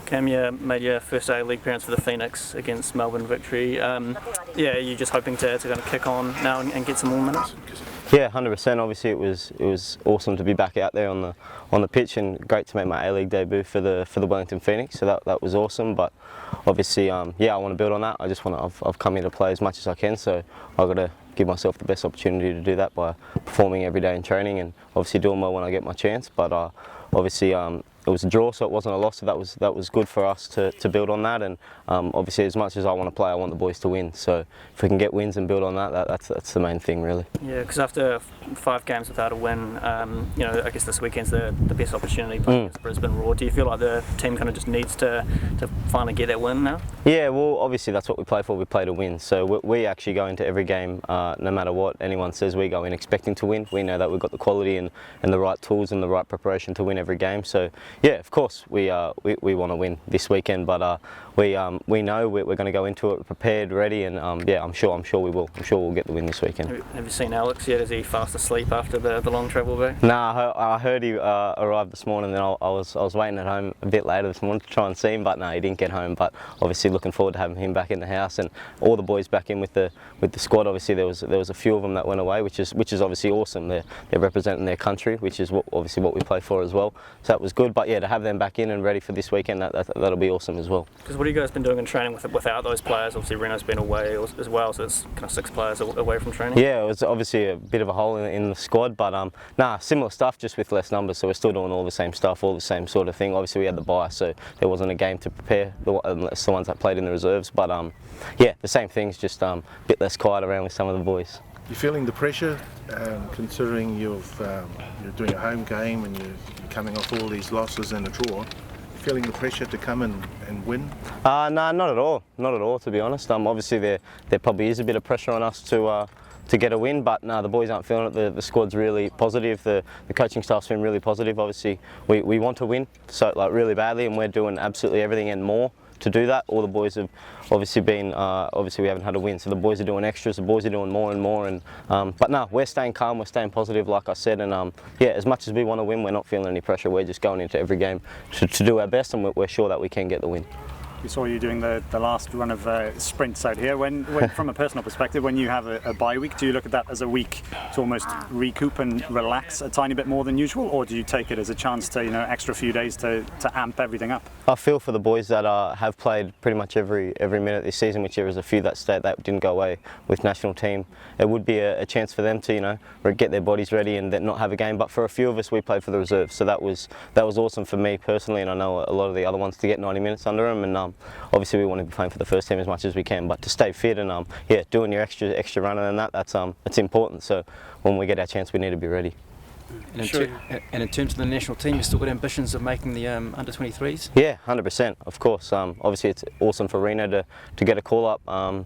Cam, you made your first A-League appearance for the Phoenix against Melbourne Victory. Yeah, are you just hoping to kind of kick on now and get some more minutes? Yeah, 100%. Obviously, it was awesome to be back out there on the pitch, and great to make my A-League debut for the Wellington Phoenix. So that was awesome. But obviously, yeah, I want to build on that. I've come here to play as much as I can. So I've got to give myself the best opportunity to do that by performing every day in training, and obviously doing well when I get my chance. But obviously, it was a draw, so it wasn't a loss. So that was good for us to build on that. And obviously, as much as I want to play, I want the boys to win. So if we can get wins and build on that, that's the main thing, really. Yeah, because after 5 games without a win, you know, I guess this weekend's the best opportunity playing against Brisbane Roar. Do you feel like the team kind of just needs to finally get that win now? Yeah, well, obviously that's what we play for. We play to win. So we actually go into every game, no matter what anyone says, we go in expecting to win. We know that we've got the quality and the right tools and the right preparation to win every game. So yeah, of course we want to win this weekend, but we know we're going to go into it prepared, ready, and yeah, I'm sure we will. I'm sure we'll get the win this weekend. Have you seen Alex yet? Is he fast asleep after the long travel back? Nah, I heard he arrived this morning, and I was waiting at home a bit later this morning to try and see him, but no, he didn't get home. But obviously looking forward to having him back in the house and all the boys back in with the squad. Obviously there was a few of them that went away, which is obviously awesome. They're representing their country, which is obviously what we play for as well. So that was good. But yeah, to have them back in and ready for this weekend, that'll be awesome as well. Because what have you guys been doing in training without those players? Obviously Reno's been away as well, so it's kind of 6 players away from training. Yeah, it was obviously a bit of a hole in the squad, but similar stuff, just with less numbers. So we're still doing all the same stuff, all the same sort of thing. Obviously we had the bye, so there wasn't a game to prepare unless the ones that played in the reserves. But yeah, the same things, just a bit less quiet around with some of the boys. You feeling the pressure, considering you're doing a home game and you're coming off all these losses and a draw? Feeling the pressure to come and win? No, not at all. Not at all, to be honest. Obviously there probably is a bit of pressure on us to get a win, but no, the boys aren't feeling it. The squad's really positive. The coaching staff's been really positive. Obviously we want to win, so like really badly, and we're doing absolutely everything and more to do that. All the boys have obviously been, obviously we haven't had a win, so the boys are doing extras, the boys are doing more and more, and but no, we're staying calm, we're staying positive, like I said, and yeah, as much as we want to win, we're not feeling any pressure. We're just going into every game to do our best, and we're sure that we can get the win. We saw you doing the last run of sprints out here. When from a personal perspective, when you have a bye week, do you look at that as a week to almost recoup and relax a tiny bit more than usual, or do you take it as a chance to, you know, extra few days to amp everything up? I feel for the boys that have played pretty much every minute this season, which there was a few that didn't go away with national team. It would be a chance for them to, you know, get their bodies ready and then not have a game. But for a few of us, we played for the reserves, so that was awesome for me personally, and I know a lot of the other ones to get 90 minutes under them. And obviously we want to be playing for the first team as much as we can, but to stay fit and yeah, doing your extra running and that's important. So when we get our chance, we need to be ready. And in terms of the national team, you still got ambitions of making the under 23s? Yeah, 100%, of course. Obviously it's awesome for Reno to get a call up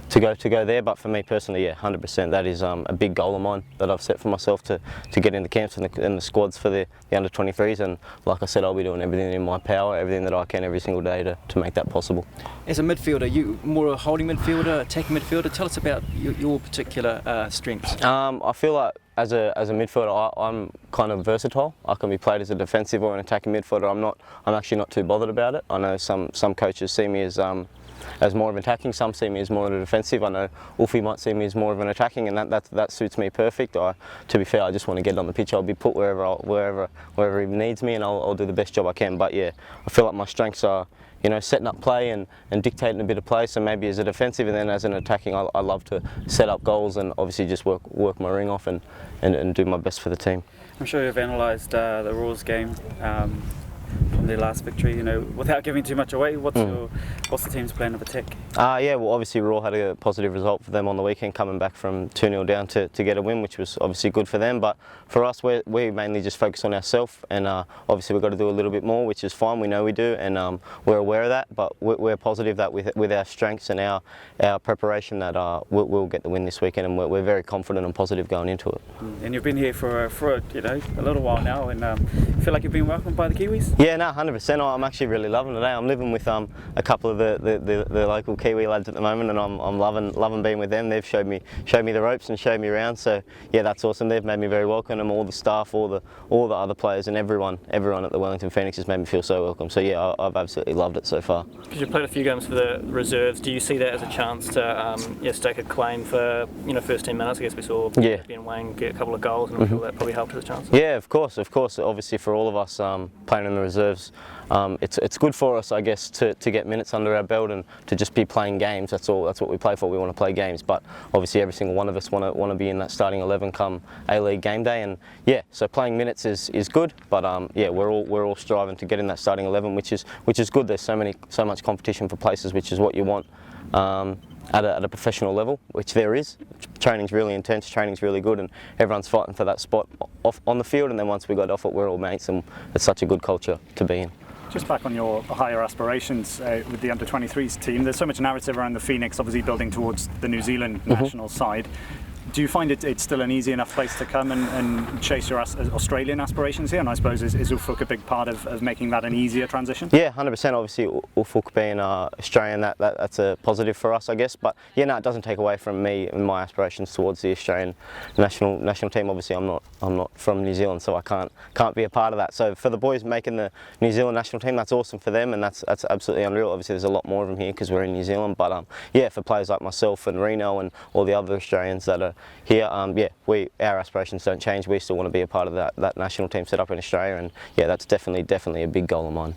to go there, but for me personally, yeah, 100%. That is a big goal of mine that I've set for myself to get in the camps and the squads for the under 23s. And like I said, I'll be doing everything in my power, everything that I can every single day to make that possible. As a midfielder, you more a holding midfielder, attacking midfielder? Tell us about your particular strengths. I feel like as a midfielder, I'm kind of versatile. I can be played as a defensive or an attacking midfielder. I'm actually not too bothered about it. I know some coaches see me as more of an attacking, some see me as more of a defensive. I know Wolfie might see me as more of an attacking, and that suits me perfect. To be fair, I just want to get on the pitch. I'll be put wherever he needs me, and I'll do the best job I can. But yeah, I feel like my strengths are, you know, setting up play and dictating a bit of play. So maybe as a defensive, and then as an attacking, I love to set up goals and obviously just work my ring off and do my best for the team. I'm sure you've analysed the Roar's game from their last victory, you know, without giving too much away. What's the team's plan of attack? Yeah, well, obviously Roar had a positive result for them on the weekend, coming back from 2-0 down to get a win, which was obviously good for them. But for us, we mainly just focus on ourselves, and obviously we've got to do a little bit more, which is fine. We know we do, and we're aware of that. But we're positive that with our strengths and our preparation, that we'll get the win this weekend, and we're very confident and positive going into it. And you've been here for you know, a little while now, and feel like you've been welcomed by the Kiwis? Yeah, no, 100%. I'm actually really loving it. I'm living with a couple of the local Kiwi lads at the moment, and I'm loving being with them. They've showed me the ropes and showed me around. So yeah, that's awesome. They've made me very welcome, and all the staff, all the other players, and everyone at the Wellington Phoenix has made me feel so welcome. So yeah, I've absolutely loved it so far. Because you've played a few games for the reserves, do you see that as a chance to stake a claim for first 10 minutes? I guess we saw Ben Wayne get a couple of goals, and I'm sure that probably helped his chances. Yeah, of course. Obviously, for all of us playing in the reserves, it's good for us, I guess, to get minutes under our belt and to just be playing games. That's what we play for. We want to play games, but obviously every single one of us want to be in that starting 11 come A-League game day, and yeah, so playing minutes is good, but yeah, we're all striving to get in that starting 11, which is good. There's so much competition for places, which is what you want. At a professional level, which there is. Training's really intense, training's really good, and everyone's fighting for that spot off on the field, and then once we got off it, we're all mates, and it's such a good culture to be in. Just back on your higher aspirations with the under-23s team, there's so much narrative around the Phoenix, obviously building towards the New Zealand national side. Do you find it's still an easy enough place to come and chase your Australian aspirations here? And I suppose is Ufuk a big part of making that an easier transition? Yeah, 100%. Obviously, Ufuk being Australian, that's a positive for us, I guess. But yeah, no, it doesn't take away from me and my aspirations towards the Australian national team. Obviously, I'm not from New Zealand, so I can't be a part of that. So for the boys making the New Zealand national team, that's awesome for them, and that's absolutely unreal. Obviously, there's a lot more of them here because we're in New Zealand. But yeah, for players like myself and Reno and all the other Australians that are here, yeah, our aspirations don't change. We still want to be a part of that national team set up in Australia, and yeah, that's definitely a big goal of mine.